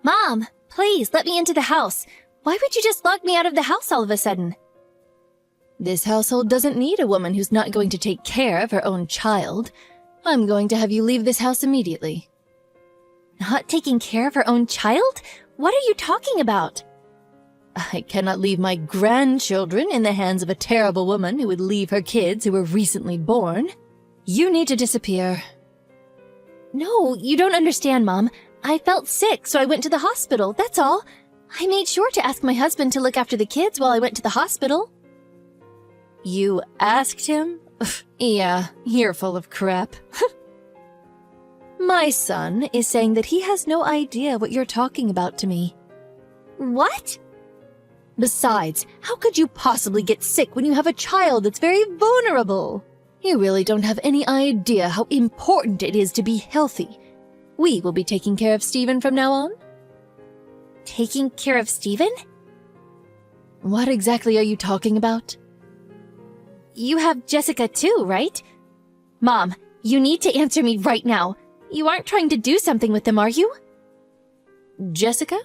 Mom, please let me into the house. Why would you just lock me out of the house all of a sudden? This household doesn't need a woman who's not going to take care of her own child. I'm going to have you leave this house immediately. Not taking care of her own child? What are you talking about? I cannot leave my grandchildren in the hands of a terrible woman who would leave her kids who were recently born. You need to disappear. No, you don't understand, Mom. I felt sick, so I went to the hospital, that's all. I made sure to ask my husband to look after the kids while I went to the hospital. You asked him? Yeah, you're full of crap. My son is saying that he has no idea what you're talking about to me. What? Besides, how could you possibly get sick when you have a child that's very vulnerable? You really don't have any idea how important it is to be healthy. We will be taking care of Stephen from now on. Taking care of Stephen? What exactly are you talking about? You have Jessica too, right? Mom, you need to answer me right now. You aren't trying to do something with them, are you? Jessica?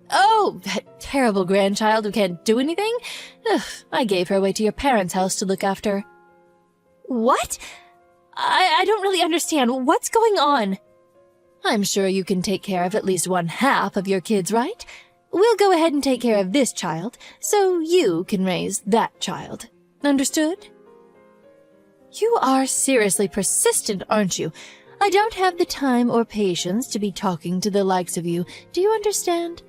Oh, that terrible grandchild who can't do anything? Ugh, I gave her away to your parents' house to look after. What? I don't really understand. What's going on? I'm sure you can take care of at least one half of your kids, right? We'll go ahead and take care of this child, so you can raise that child. Understood? You are seriously persistent, aren't you? I don't have the time or patience to be talking to the likes of you. Do you understand?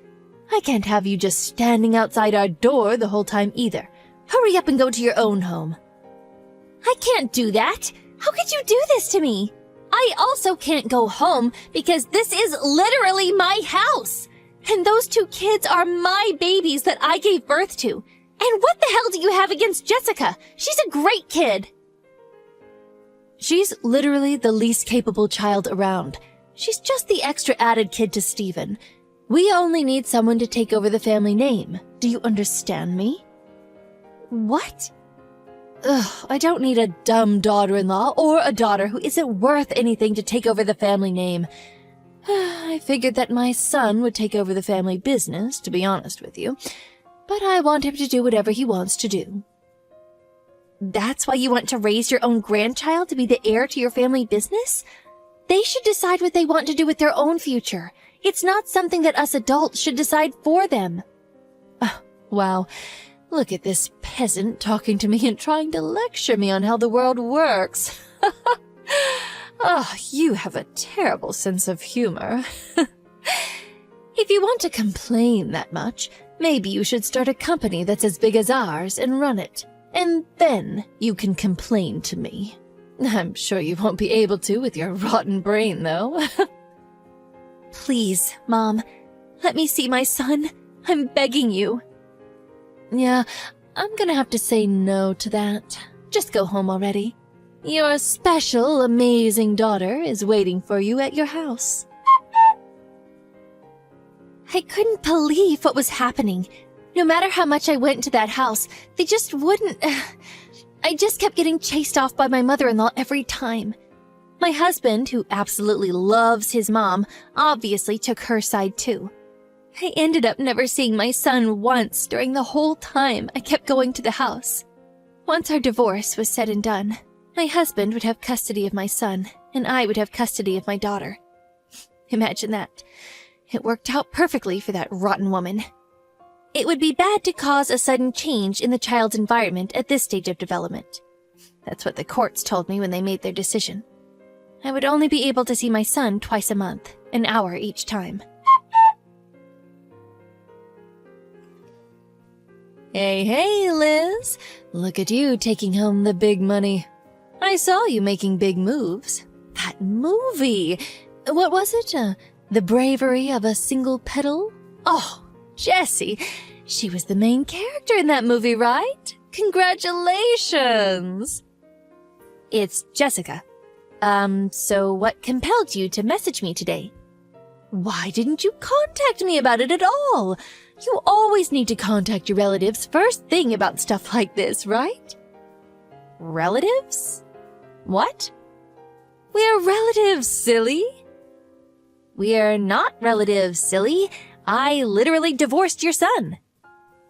I can't have you just standing outside our door the whole time either. Hurry up and go to your own home. I can't do that. How could you do this to me? I also can't go home because this is literally my house. And those two kids are my babies that I gave birth to. And what the hell do you have against Jessica? She's a great kid. She's literally the least capable child around. She's just the extra added kid to Stephen. We only need someone to take over the family name. Do you understand me? What? Ugh, I don't need a dumb daughter-in-law or a daughter who isn't worth anything to take over the family name. I figured that my son would take over the family business, to be honest with you. But I want him to do whatever he wants to do. That's why you want to raise your own grandchild to be the heir to your family business? They should decide what they want to do with their own future. It's not something that us adults should decide for them. Oh, wow. Look at this peasant talking to me and trying to lecture me on how the world works. Oh, you have a terrible sense of humor. If you want to complain that much, maybe you should start a company that's as big as ours and run it. And then you can complain to me. I'm sure you won't be able to with your rotten brain, though. Please, Mom, let me see my son. I'm begging you. Yeah, I'm gonna have to say no to that. Just go home already. Your special, amazing daughter is waiting for you at your house. I couldn't believe what was happening. No matter how much I went to that house, they just wouldn't... I just kept getting chased off by my mother-in-law every time. My husband, who absolutely loves his mom, obviously took her side too. I ended up never seeing my son once during the whole time I kept going to the house. Once our divorce was said and done, my husband would have custody of my son, and I would have custody of my daughter. Imagine that. It worked out perfectly for that rotten woman. It would be bad to cause a sudden change in the child's environment at this stage of development. That's what the courts told me when they made their decision. I would only be able to see my son twice a month, an hour each time. Hey, Liz. Look at you taking home the big money. I saw you making big moves. That movie! What was it? The Bravery of a Single Petal? Oh, Jessie. She was the main character in that movie, right? Congratulations! It's Jessica. So what compelled you to message me today? Why didn't you contact me about it at all? You always need to contact your relatives first thing about stuff like this, right? Relatives? What? We're relatives, silly. We're not relatives, silly. I literally divorced your son.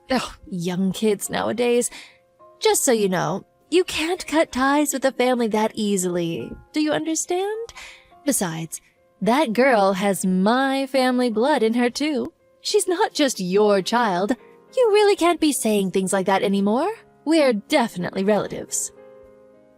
Oh, young kids nowadays. Just so you know, you can't cut ties with a family that easily. Do you understand? Besides, that girl has my family blood in her too. She's not just your child. You really can't be saying things like that anymore. We're definitely relatives.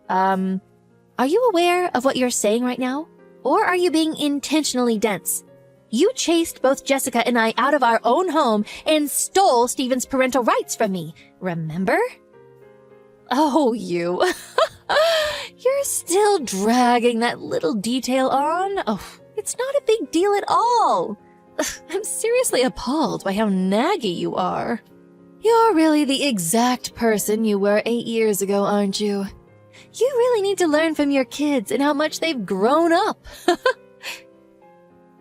Are you aware of what you're saying right now? Or are you being intentionally dense? You chased both Jessica and I out of our own home and stole Steven's parental rights from me, remember? Oh, you. You're still dragging that little detail on? Oh, it's not a big deal at all. I'm seriously appalled by how naggy you are. You're really the exact person you were 8 years ago, aren't you? You really need to learn from your kids and how much they've grown up.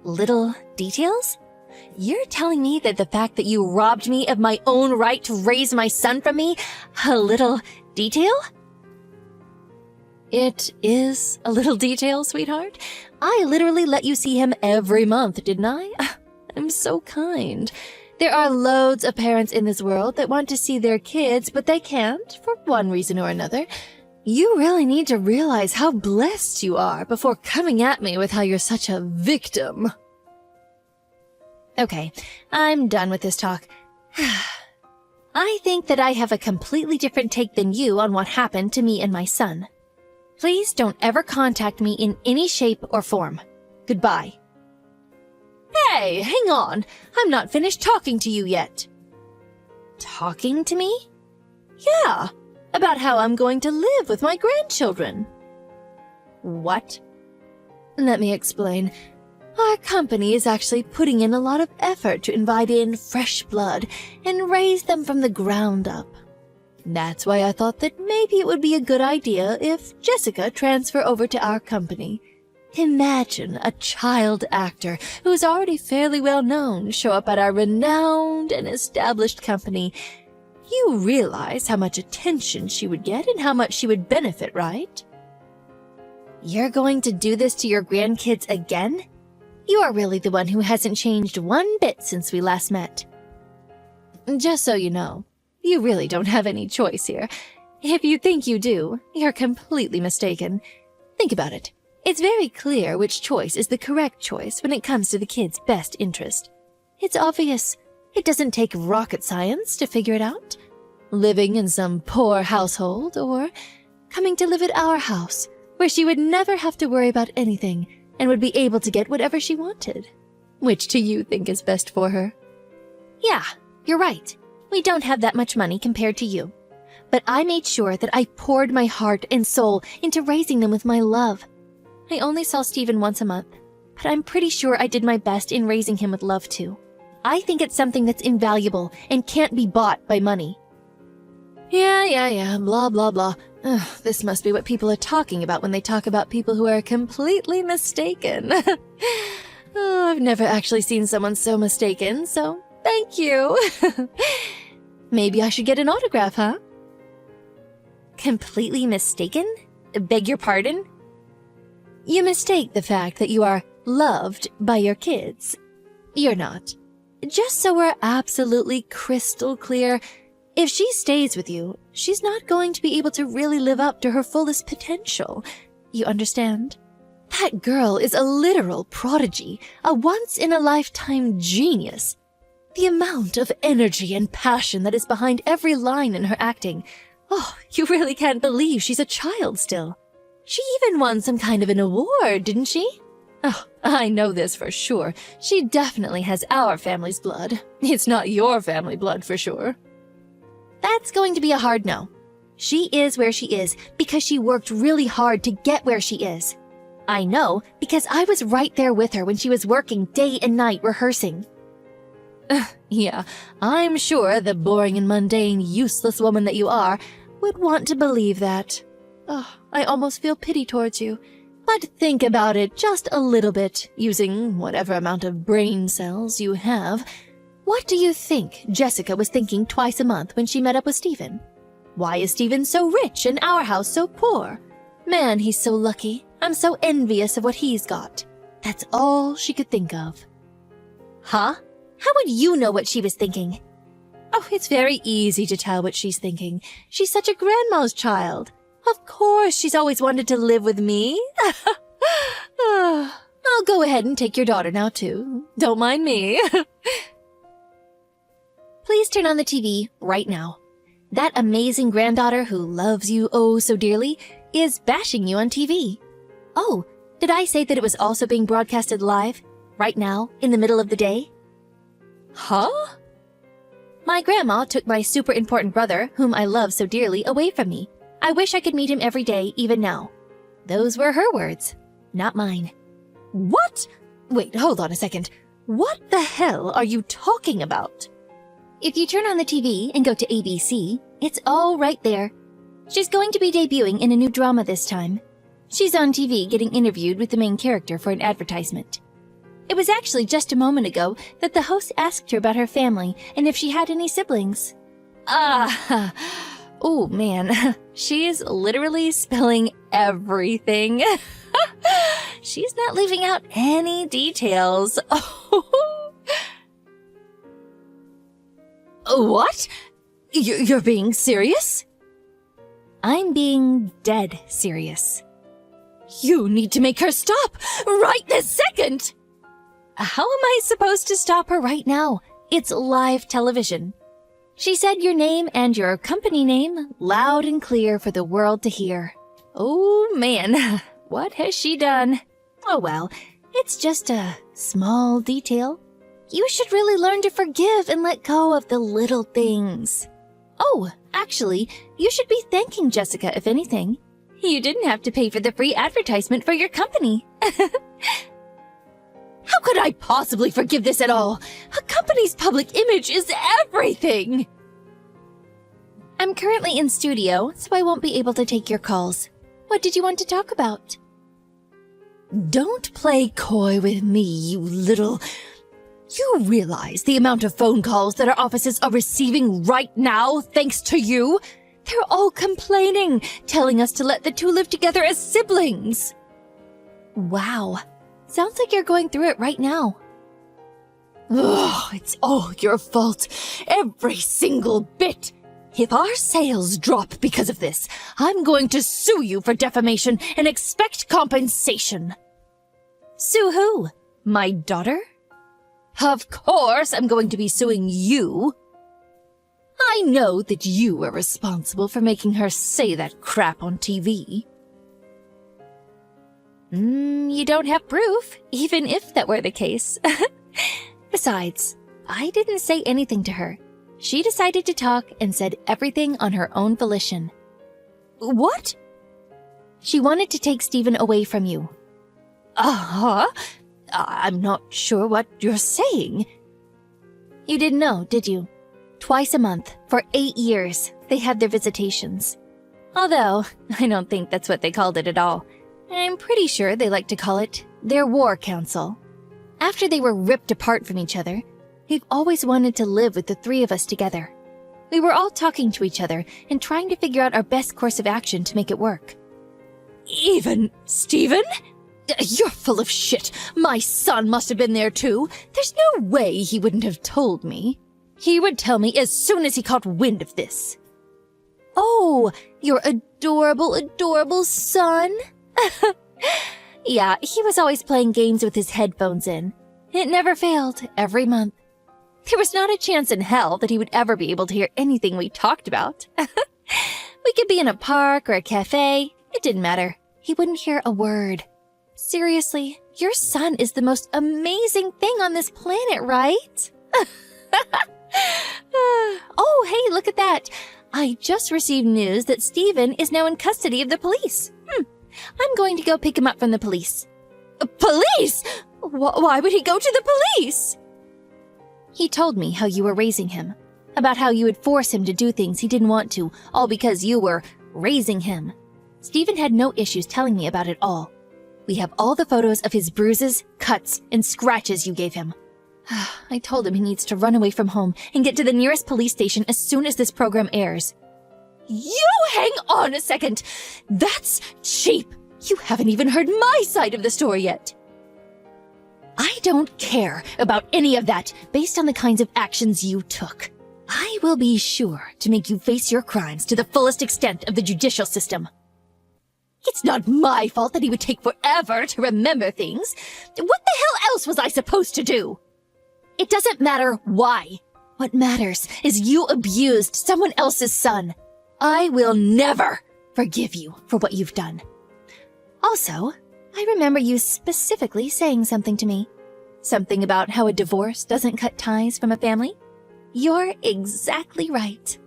Little details? You're telling me that the fact that you robbed me of my own right to raise my son from me, a little detail? It is a little detail, sweetheart. I literally let you see him every month, didn't I? I'm so kind. There are loads of parents in this world that want to see their kids, but they can't for one reason or another. You really need to realize how blessed you are before coming at me with how you're such a victim. Okay, I'm done with this talk. I think that I have a completely different take than you on what happened to me and my son. Please don't ever contact me in any shape or form. Goodbye. Hey, hang on. I'm not finished talking to you yet. Talking to me? Yeah, about how I'm going to live with my grandchildren. What? Let me explain. Our company is actually putting in a lot of effort to invite in fresh blood and raise them from the ground up. That's why I thought that maybe it would be a good idea if Jessica transfer over to our company. Imagine a child actor who's already fairly well known show up at our renowned and established company. You realize how much attention she would get and how much she would benefit, right? You're going to do this to your grandkids again? You are really the one who hasn't changed one bit since we last met. Just so you know, you really don't have any choice here. If you think you do, you're completely mistaken. Think about it. It's very clear which choice is the correct choice when it comes to the kid's best interest. It's obvious. It doesn't take rocket science to figure it out. Living in some poor household, or coming to live at our house, where she would never have to worry about anything and would be able to get whatever she wanted. Which do you think is best for her? Yeah, you're right. We don't have that much money compared to you. But I made sure that I poured my heart and soul into raising them with my love. I only saw Steven once a month, but I'm pretty sure I did my best in raising him with love too. I think it's something that's invaluable and can't be bought by money. Yeah, blah, blah, blah. Ugh, this must be what people are talking about when they talk about people who are completely mistaken. Oh, I've never actually seen someone so mistaken, so thank you. Maybe I should get an autograph, huh? Completely mistaken? Beg your pardon? You mistake the fact that you are loved by your kids. You're not. Just so we're absolutely crystal clear, if she stays with you, she's not going to be able to really live up to her fullest potential. You understand? That girl is a literal prodigy, a once-in-a-lifetime genius. The amount of energy and passion that is behind every line in her acting. Oh, you really can't believe she's a child still. She even won some kind of an award, didn't she? Oh, I know this for sure. She definitely has our family's blood. It's not your family blood for sure. That's going to be a hard no. She is where she is because she worked really hard to get where she is. I know because I was right there with her when she was working day and night rehearsing. Yeah, I'm sure the boring and mundane, useless woman that you are would want to believe that. Oh, I almost feel pity towards you. But think about it just a little bit, using whatever amount of brain cells you have. What do you think Jessica was thinking twice a month when she met up with Steven? Why is Steven so rich and our house so poor? Man, he's so lucky. I'm so envious of what he's got. That's all she could think of. Huh? How would you know what she was thinking? Oh, it's very easy to tell what she's thinking. She's such a grandma's child. Of course, she's always wanted to live with me. I'll go ahead and take your daughter now, too. Don't mind me. Please turn on the TV right now. That amazing granddaughter who loves you oh so dearly is bashing you on TV. Oh, did I say that it was also being broadcasted live, right now, in the middle of the day? Huh? My grandma took my super important brother, whom I love so dearly, away from me. I wish I could meet him every day, even now. Those were her words, not mine. What? Wait, hold on a second. What the hell are you talking about? If you turn on the TV and go to ABC, it's all right there. She's going to be debuting in a new drama this time. She's on TV getting interviewed with the main character for an advertisement. It was actually just a moment ago that the host asked her about her family and if she had any siblings. Oh man, she is literally spilling everything. She's not leaving out any details. What? You're being serious? I'm being dead serious. You need to make her stop right this second! How am I supposed to stop her right now? It's live television. She said your name and your company name loud and clear for the world to hear. Oh man, what has she done? Oh well, it's just a small detail. You should really learn to forgive and let go of the little things. Oh, actually, you should be thanking Jessica if anything. You didn't have to pay for the free advertisement for your company. How could I possibly forgive this at all? A company's public image is everything! I'm currently in studio, so I won't be able to take your calls. What did you want to talk about? Don't play coy with me, you little... You realize the amount of phone calls that our offices are receiving right now thanks to you? They're all complaining, telling us to let the two live together as siblings. Wow. Sounds like you're going through it right now. Ugh, it's all your fault. Every single bit. If our sales drop because of this, I'm going to sue you for defamation and expect compensation. Sue who? My daughter? Of course I'm going to be suing you. I know that you are responsible for making her say that crap on TV. You don't have proof, even if that were the case. Besides, I didn't say anything to her. She decided to talk and said everything on her own volition. What? She wanted to take Stephen away from you. Uh-huh. I'm not sure what you're saying. You didn't know, did you? Twice a month, for 8 years, they had their visitations. Although, I don't think that's what they called it at all. I'm pretty sure they like to call it their war council. After they were ripped apart from each other, we've always wanted to live with the three of us together. We were all talking to each other and trying to figure out our best course of action to make it work. Even Stephen? You're full of shit. My son must have been there too. There's no way he wouldn't have told me. He would tell me as soon as he caught wind of this. Oh, your adorable, adorable son? Yeah, he was always playing games with his headphones in. It never failed, every month. There was not a chance in hell that he would ever be able to hear anything we talked about. We could be in a park or a cafe. It didn't matter. He wouldn't hear a word. Seriously, your son is the most amazing thing on this planet, right? Oh, hey, look at that. I just received news that Stephen is now in custody of the police. I'm going to go pick him up from the police. Police? Why would he go to the police? He told me how you were raising him, about how you would force him to do things he didn't want to, all because you were raising him. Stephen had no issues telling me about it all. We have all the photos of his bruises, cuts, and scratches you gave him. I told him he needs to run away from home and get to the nearest police station as soon as this program airs. You hang on a second! That's cheap! You haven't even heard my side of the story yet. I don't care about any of that based on the kinds of actions you took. I will be sure to make you face your crimes to the fullest extent of the judicial system. It's not my fault that he would take forever to remember things. What the hell else was I supposed to do? It doesn't matter why. What matters is you abused someone else's son. I will never forgive you for what you've done. Also, I remember you specifically saying something to me. Something about how a divorce doesn't cut ties from a family. You're exactly right.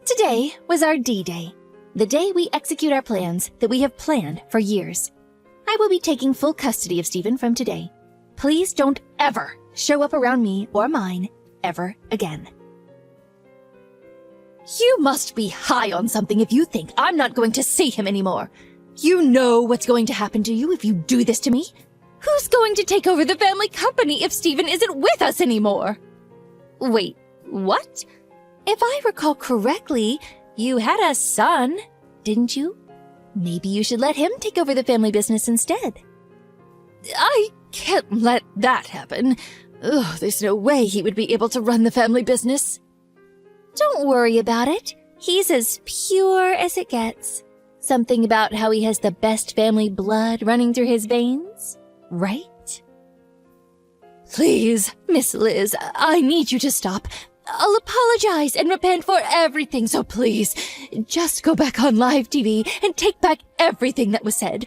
Today was our D-Day, the day we execute our plans that we have planned for years. I will be taking full custody of Stephen from today. Please don't ever show up around me or mine ever again. You must be high on something if you think I'm not going to see him anymore. You know what's going to happen to you if you do this to me. Who's going to take over the family company if Stephen isn't with us anymore? Wait, what? If I recall correctly, you had a son, didn't you? Maybe you should let him take over the family business instead. I can't let that happen. Ugh, there's no way he would be able to run the family business. Don't worry about it. He's as pure as it gets. Something about how he has the best family blood running through his veins, right? Please, Miss Liz, I need you to stop. I'll apologize and repent for everything, so please, just go back on live TV and take back everything that was said.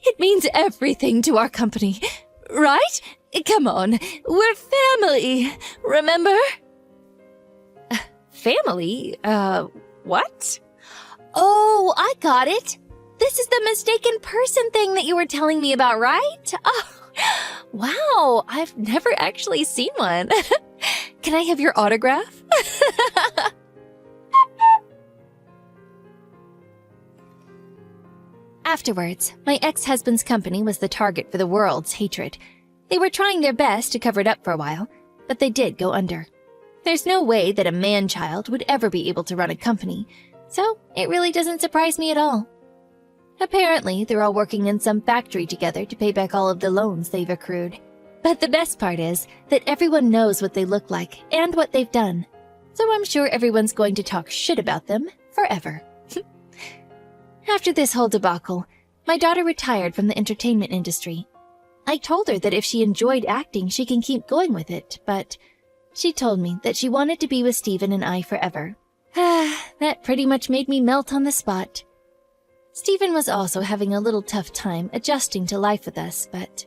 It means everything to our company, right? Come on, we're family, remember? Family? What? Oh, I got it. This is the mistaken person thing that you were telling me about, right? Oh, wow, I've never actually seen one. Can I have your autograph? Afterwards, my ex-husband's company was the target for the world's hatred. They were trying their best to cover it up for a while, but they did go under. There's no way that a man-child would ever be able to run a company, so it really doesn't surprise me at all. Apparently, they're all working in some factory together to pay back all of the loans they've accrued. But the best part is that everyone knows what they look like and what they've done, so I'm sure everyone's going to talk shit about them forever. After this whole debacle, my daughter retired from the entertainment industry. I told her that if she enjoyed acting, she can keep going with it, but she told me that she wanted to be with Stephen and I forever. That pretty much made me melt on the spot. Stephen was also having a little tough time adjusting to life with us, but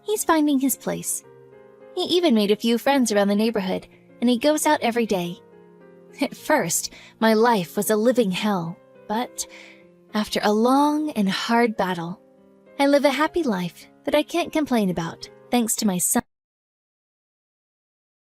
he's finding his place. He even made a few friends around the neighborhood, and he goes out every day. At first, my life was a living hell, but after a long and hard battle, I live a happy life that I can't complain about, thanks to my son.